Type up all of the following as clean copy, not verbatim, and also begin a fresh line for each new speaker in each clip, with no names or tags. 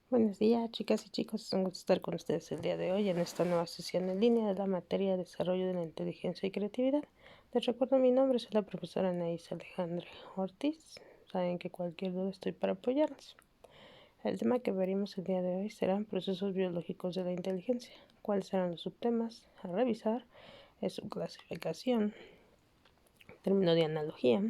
Buenos días, chicas y chicos. Es un gusto estar con ustedes el día de hoy en esta nueva sesión en línea de la materia de desarrollo de la inteligencia y creatividad. Les recuerdo mi nombre, soy la profesora Anaís Alejandra Ortiz. Saben que cualquier duda estoy para apoyarles. El tema que veremos el día de hoy serán procesos biológicos de la inteligencia. ¿Cuáles serán los subtemas a revisar? Es su clasificación, término de analogía,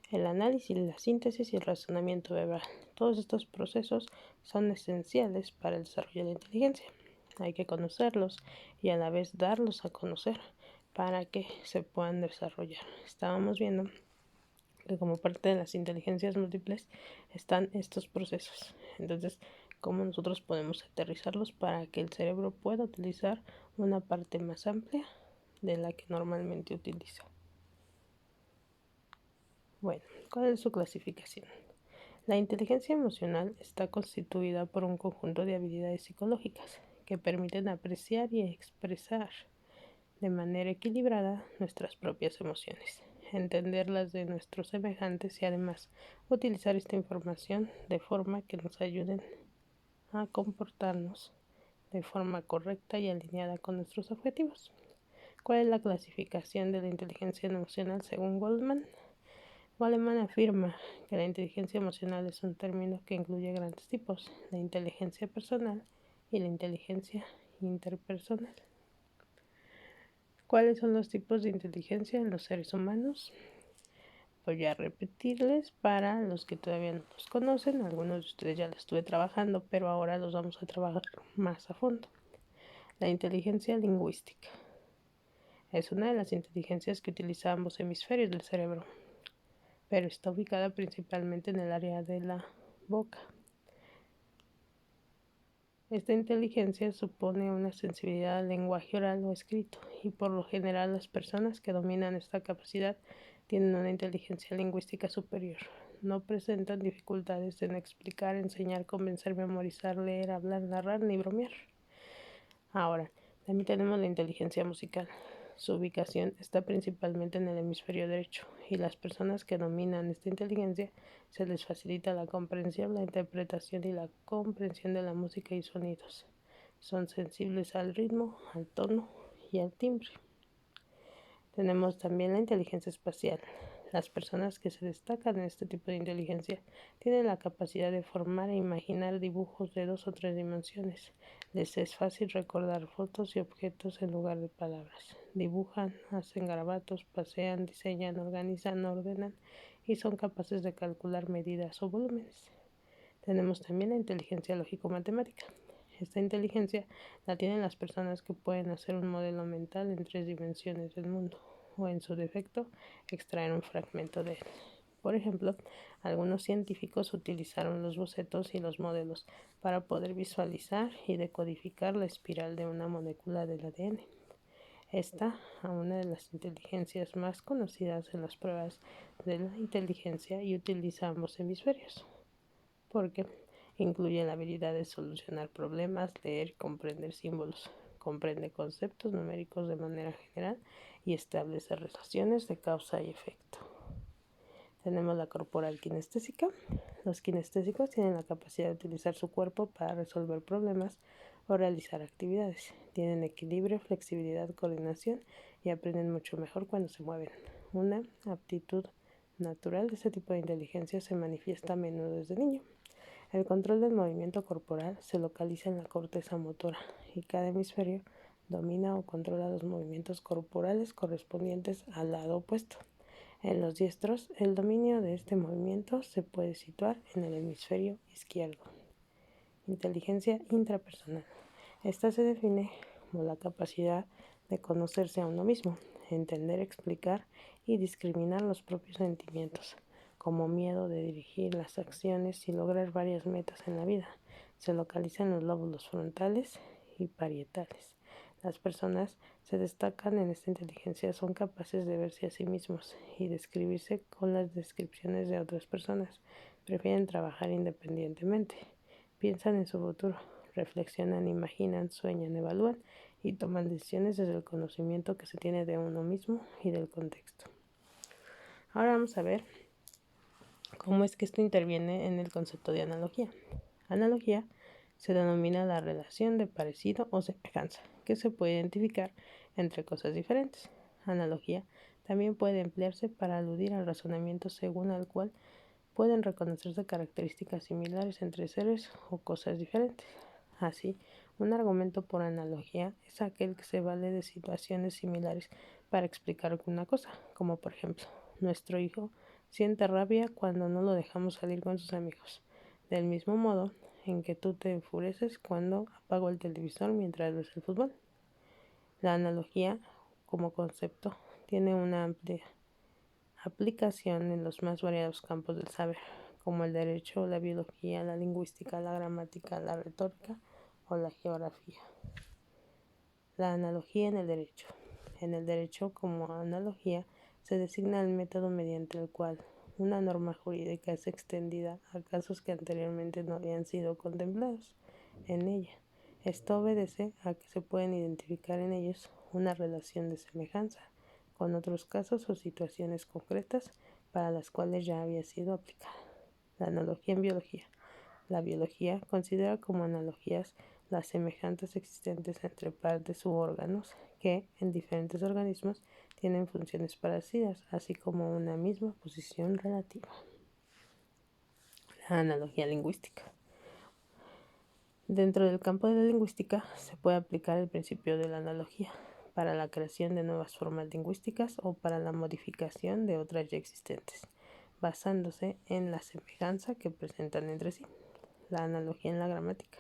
el análisis, la síntesis y el razonamiento verbal. Todos estos procesos son esenciales para el desarrollo de la inteligencia. Hay que conocerlos y a la vez darlos a conocer para que se puedan desarrollar. Estábamos viendo que como parte de las inteligencias múltiples están estos procesos. Entonces, ¿cómo nosotros podemos aterrizarlos para que el cerebro pueda utilizar una parte más amplia de la que normalmente utiliza? Bueno, ¿cuál es su clasificación? La inteligencia emocional está constituida por un conjunto de habilidades psicológicas que permiten apreciar y expresar de manera equilibrada nuestras propias emociones, entenderlas de nuestros semejantes y además utilizar esta información de forma que nos ayuden a comportarnos de forma correcta y alineada con nuestros objetivos. ¿Cuál es la clasificación de la inteligencia emocional según Goldman? Goleman afirma que la inteligencia emocional es un término que incluye grandes tipos: la inteligencia personal y la inteligencia interpersonal. ¿Cuáles son los tipos de inteligencia en los seres humanos? Voy a repetirles para los que todavía no los conocen. Algunos de ustedes ya los estuve trabajando, pero ahora los vamos a trabajar más a fondo. La inteligencia lingüística es una de las inteligencias que utiliza ambos hemisferios del cerebro, pero está ubicada principalmente en el área de la boca. Esta inteligencia supone una sensibilidad al lenguaje oral o escrito, y por lo general las personas que dominan esta capacidad tienen una inteligencia lingüística superior. No presentan dificultades en explicar, enseñar, convencer, memorizar, leer, hablar, narrar ni bromear. Ahora, también tenemos la inteligencia musical. Su ubicación está principalmente en el hemisferio derecho, y las personas que dominan esta inteligencia se les facilita la comprensión, la interpretación y la comprensión de la música y sonidos. Son sensibles al ritmo, al tono y al timbre. Tenemos también la inteligencia espacial. Las personas que se destacan en este tipo de inteligencia tienen la capacidad de formar e imaginar dibujos de 2 o 3 dimensiones. Les es fácil recordar fotos y objetos en lugar de palabras. Dibujan, hacen garabatos, pasean, diseñan, organizan, ordenan y son capaces de calcular medidas o volúmenes. Tenemos también la inteligencia lógico-matemática. Esta inteligencia la tienen las personas que pueden hacer un modelo mental en 3 dimensiones del mundo, o en su defecto, extraer un fragmento de él. Por ejemplo, algunos científicos utilizaron los bocetos y los modelos para poder visualizar y decodificar la espiral de una molécula del ADN. Esta es una de las inteligencias más conocidas en las pruebas de la inteligencia y utiliza ambos hemisferios, porque incluye la habilidad de solucionar problemas, leer y comprender símbolos, comprende conceptos numéricos de manera general y establece relaciones de causa y efecto. Tenemos la corporal kinestésica. Los kinestésicos tienen la capacidad de utilizar su cuerpo para resolver problemas o realizar actividades. Tienen equilibrio, flexibilidad, coordinación y aprenden mucho mejor cuando se mueven. Una aptitud natural de este tipo de inteligencia se manifiesta a menudo desde niño. El control del movimiento corporal se localiza en la corteza motora, y cada hemisferio domina o controla los movimientos corporales correspondientes al lado opuesto. En los diestros, el dominio de este movimiento se puede situar en el hemisferio izquierdo. Inteligencia intrapersonal. Esta se define como la capacidad de conocerse a uno mismo, entender, explicar y discriminar los propios sentimientos, como miedo de dirigir las acciones y lograr varias metas en la vida. Se localiza en los lóbulos frontales y parietales. Las personas se destacan en esta inteligencia, son capaces de verse a sí mismos y describirse con las descripciones de otras personas. Prefieren trabajar independientemente. Piensan en su futuro, reflexionan, imaginan, sueñan, evalúan y toman decisiones desde el conocimiento que se tiene de uno mismo y del contexto. Ahora vamos a ver cómo es que esto interviene en el concepto de analogía. Analogía Se denomina la relación de parecido o semejanza, que se puede identificar entre cosas diferentes. Analogía también puede emplearse para aludir al razonamiento según el cual pueden reconocerse características similares entre seres o cosas diferentes. Así, un argumento por analogía es aquel que se vale de situaciones similares para explicar una cosa, como por ejemplo, nuestro hijo siente rabia cuando no lo dejamos salir con sus amigos, del mismo modo en que tú te enfureces cuando apago el televisor mientras ves el fútbol. La analogía, como concepto, tiene una amplia aplicación en los más variados campos del saber, como el derecho, la biología, la lingüística, la gramática, la retórica o la geografía. La analogía en el derecho. En el derecho, como analogía, se designa el método mediante el cual una norma jurídica es extendida a casos que anteriormente no habían sido contemplados en ella. Esto obedece a que se pueden identificar en ellos una relación de semejanza con otros casos o situaciones concretas para las cuales ya había sido aplicada. La analogía en biología. La biología considera como analogías las semejanzas existentes entre partes u órganos que, en diferentes organismos, tienen funciones parecidas, así como una misma posición relativa. La analogía lingüística. Dentro del campo de la lingüística se puede aplicar el principio de la analogía para la creación de nuevas formas lingüísticas o para la modificación de otras ya existentes, basándose en la semejanza que presentan entre sí. La analogía en la gramática.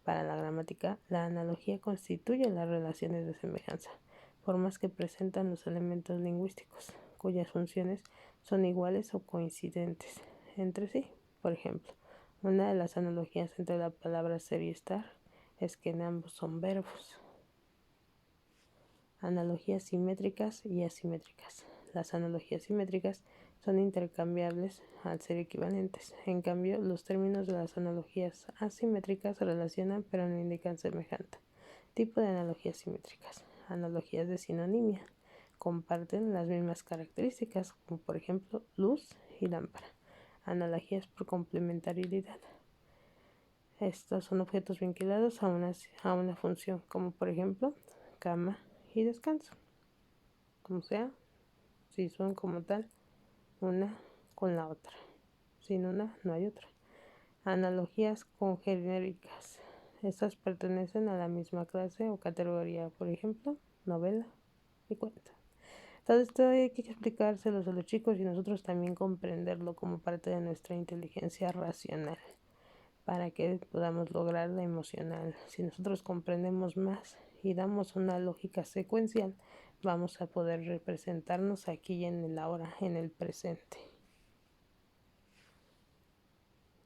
Para la gramática, la analogía constituye las relaciones de semejanza, formas que presentan los elementos lingüísticos, cuyas funciones son iguales o coincidentes entre sí. Por ejemplo, una de las analogías entre la palabra ser y estar es que en ambos son verbos. Analogías simétricas y asimétricas. Las analogías simétricas son intercambiables al ser equivalentes. En cambio, los términos de las analogías asimétricas se relacionan pero no indican semejanza. Tipo de analogías simétricas. Analogías de sinonimia. Comparten las mismas características, como por ejemplo luz y lámpara. Analogías por complementariedad. Estos son objetos vinculados a una función, como por ejemplo cama y descanso. Como sea, si son como tal, una con la otra. Sin una, no hay otra. Analogías congenéricas. Estas pertenecen a la misma clase o categoría, por ejemplo, novela y cuento. Todo esto hay que explicárselos a los chicos y nosotros también comprenderlo como parte de nuestra inteligencia racional para que podamos lograr la emocional. Si nosotros comprendemos más y damos una lógica secuencial, vamos a poder representarnos aquí y en el ahora, en el presente.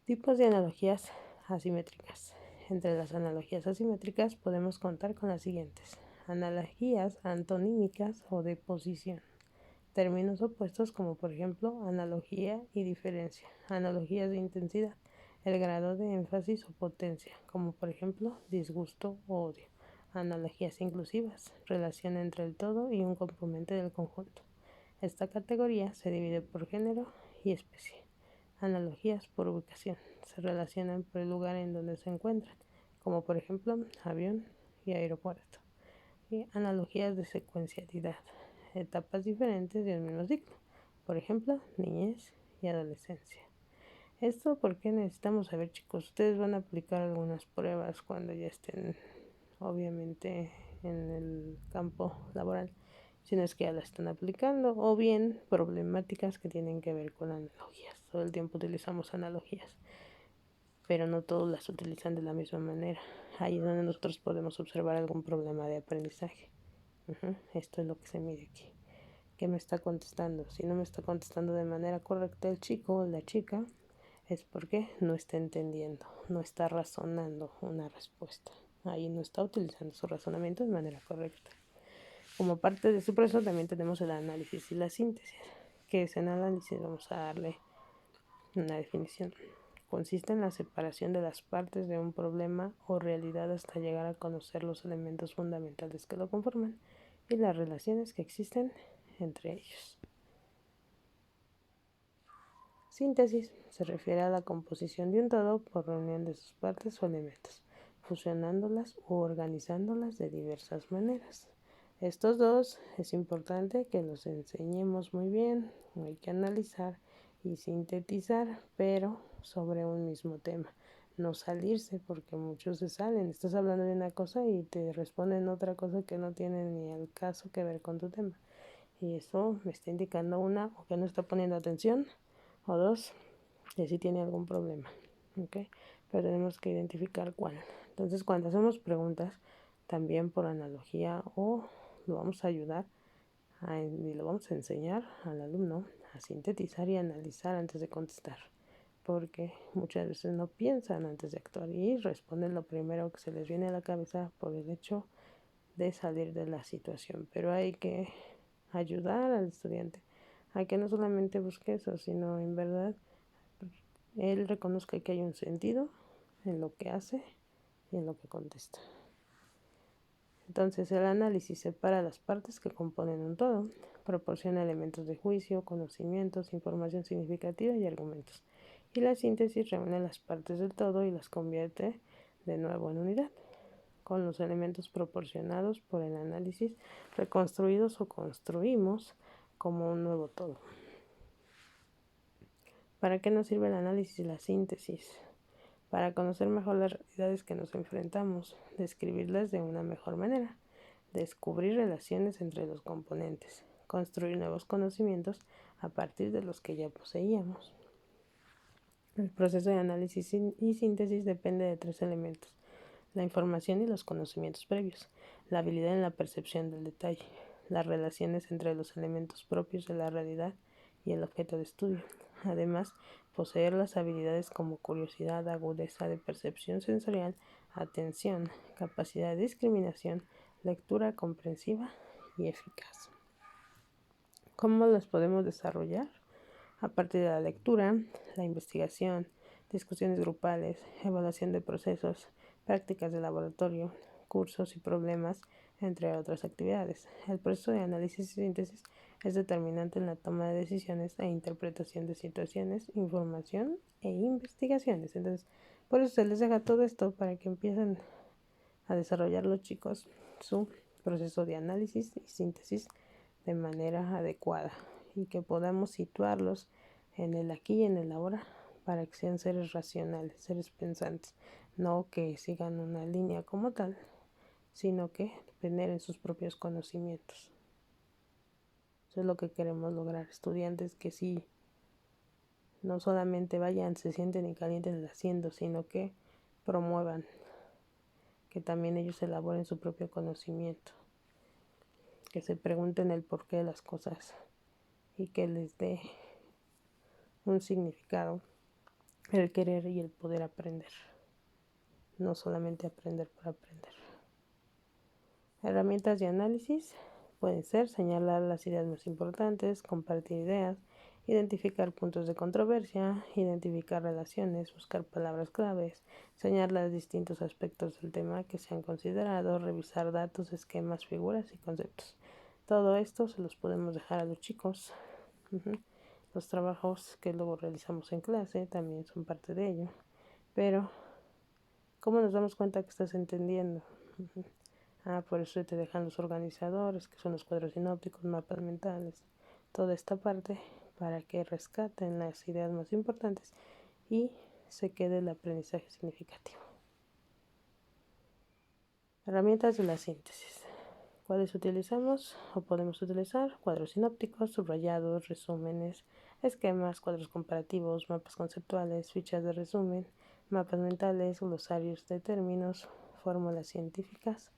Tipos de analogías asimétricas. Entre las analogías asimétricas podemos contar con las siguientes. Analogías antonímicas o de posición. Términos opuestos como por ejemplo analogía y diferencia. Analogías de intensidad. El grado de énfasis o potencia, como por ejemplo disgusto o odio. Analogías inclusivas. Relación entre el todo y un componente del conjunto. Esta categoría se divide por género y especie. Analogías por ubicación. Se relacionan por el lugar en donde se encuentran, como por ejemplo avión y aeropuerto. Y analogías de secuencialidad. Etapas diferentes del mismo ciclo, por ejemplo, niñez y adolescencia. Esto porque necesitamos saber, chicos, ustedes van a aplicar algunas pruebas cuando ya estén, obviamente, en el campo laboral, si no es que ya la están aplicando, o bien problemáticas que tienen que ver con analogías. Todo el tiempo utilizamos analogías, pero no todos las utilizan de la misma manera. Ahí es donde nosotros podemos observar algún problema de aprendizaje. Esto es lo que se mide aquí. ¿Qué me está contestando? Si no me está contestando de manera correcta el chico o la chica, es porque no está entendiendo, no está razonando una respuesta. Ahí no está utilizando su razonamiento de manera correcta. Como parte de su proceso también tenemos el análisis y la síntesis. ¿Qué es el análisis? Vamos a darle una definición. Consiste en la separación de las partes de un problema o realidad hasta llegar a conocer los elementos fundamentales que lo conforman y las relaciones que existen entre ellos. Síntesis se refiere a la composición de un todo por reunión de sus partes o elementos. fusionándolas u organizándolas de diversas maneras. Estos dos es importante que los enseñemos muy bien, hay que analizar y sintetizar, pero sobre un mismo tema. No salirse, porque muchos se salen. Estás hablando de una cosa y te responden otra cosa que no tiene ni el caso que ver con tu tema. Y eso me está indicando una, o que no está poniendo atención, o dos, que sí tiene algún problema. ¿Ok? Pero tenemos que identificar cuál. Entonces, cuando hacemos preguntas, también por analogía o lo vamos a ayudar y lo vamos a enseñar al alumno a sintetizar y analizar antes de contestar, porque muchas veces no piensan antes de actuar y responden lo primero que se les viene a la cabeza por el hecho de salir de la situación. Pero hay que ayudar al estudiante a que no solamente busque eso, sino en verdad él reconozca que hay un sentido en lo que hace y en lo que contesta. Entonces el análisis separa las partes que componen un todo, proporciona elementos de juicio, conocimientos, información significativa y argumentos. Y la síntesis reúne las partes del todo y las convierte de nuevo en unidad, con los elementos proporcionados por el análisis reconstruidos o construimos como un nuevo todo. ¿Para qué nos sirve el análisis y la síntesis? Para conocer mejor las realidades que nos enfrentamos, describirlas de una mejor manera, descubrir relaciones entre los componentes, construir nuevos conocimientos a partir de los que ya poseíamos. El proceso de análisis y síntesis depende de tres elementos: la información y los conocimientos previos, la habilidad en la percepción del detalle, las relaciones entre los elementos propios de la realidad y el objeto de estudio. Además, poseer las habilidades como curiosidad, agudeza de percepción sensorial, atención, capacidad de discriminación, lectura comprensiva y eficaz. ¿Cómo las podemos desarrollar? A partir de la lectura, la investigación, discusiones grupales, evaluación de procesos, prácticas de laboratorio, cursos y problemas, entre otras actividades. El proceso de análisis y síntesis es determinante en la toma de decisiones e interpretación de situaciones, información e investigaciones. Entonces, por eso se les deja todo esto para que empiecen a desarrollar los chicos su proceso de análisis y síntesis de manera adecuada y que podamos situarlos en el aquí y en el ahora para que sean seres racionales, seres pensantes, no que sigan una línea como tal, sino que generen sus propios conocimientos. Eso es lo que queremos lograr, estudiantes que sí, no solamente vayan, se sienten y calienten haciendo, sino que promuevan, que también ellos elaboren su propio conocimiento, que se pregunten el porqué de las cosas y que les dé un significado el querer y el poder aprender, no solamente aprender por aprender. Herramientas de análisis pueden ser señalar las ideas más importantes, compartir ideas, identificar puntos de controversia, identificar relaciones, buscar palabras claves, señalar distintos aspectos del tema que se han considerado, revisar datos, esquemas, figuras y conceptos. Todo esto se los podemos dejar a los chicos. Los trabajos que luego realizamos en clase también son parte de ello. Pero, ¿cómo nos damos cuenta que estás entendiendo? Por eso te dejan los organizadores, que son los cuadros sinópticos, mapas mentales, toda esta parte para que rescaten las ideas más importantes y se quede el aprendizaje significativo. Herramientas de la síntesis. ¿Cuáles utilizamos o podemos utilizar? Cuadros sinópticos, subrayados, resúmenes, esquemas, cuadros comparativos, mapas conceptuales, fichas de resumen, mapas mentales, glosarios de términos, fórmulas científicas,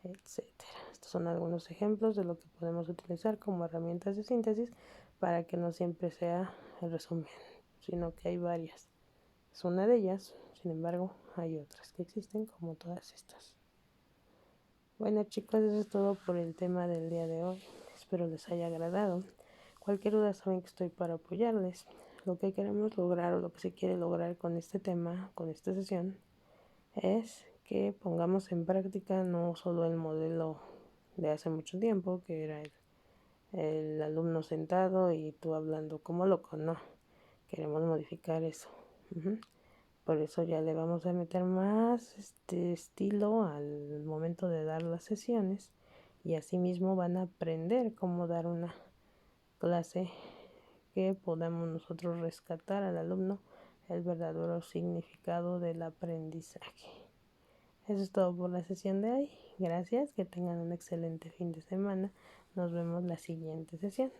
etc. Estos son algunos ejemplos de lo que podemos utilizar como herramientas de síntesis para que no siempre sea el resumen, sino que hay varias. Es una de ellas, sin embargo, hay otras que existen como todas estas. Bueno chicos, eso es todo por el tema del día de hoy. Espero les haya agradado. Cualquier duda saben que estoy para apoyarles. Lo que queremos lograr o lo que se quiere lograr con este tema, con esta sesión, es que pongamos en práctica no solo el modelo de hace mucho tiempo, que era el alumno sentado y tú hablando como loco, no. Queremos modificar eso. Por eso ya le vamos a meter más estilo al momento de dar las sesiones y asimismo van a aprender cómo dar una clase que podamos nosotros rescatar al alumno el verdadero significado del aprendizaje. Eso es todo por la sesión de hoy. Gracias, que tengan un excelente fin de semana. Nos vemos la siguiente sesión.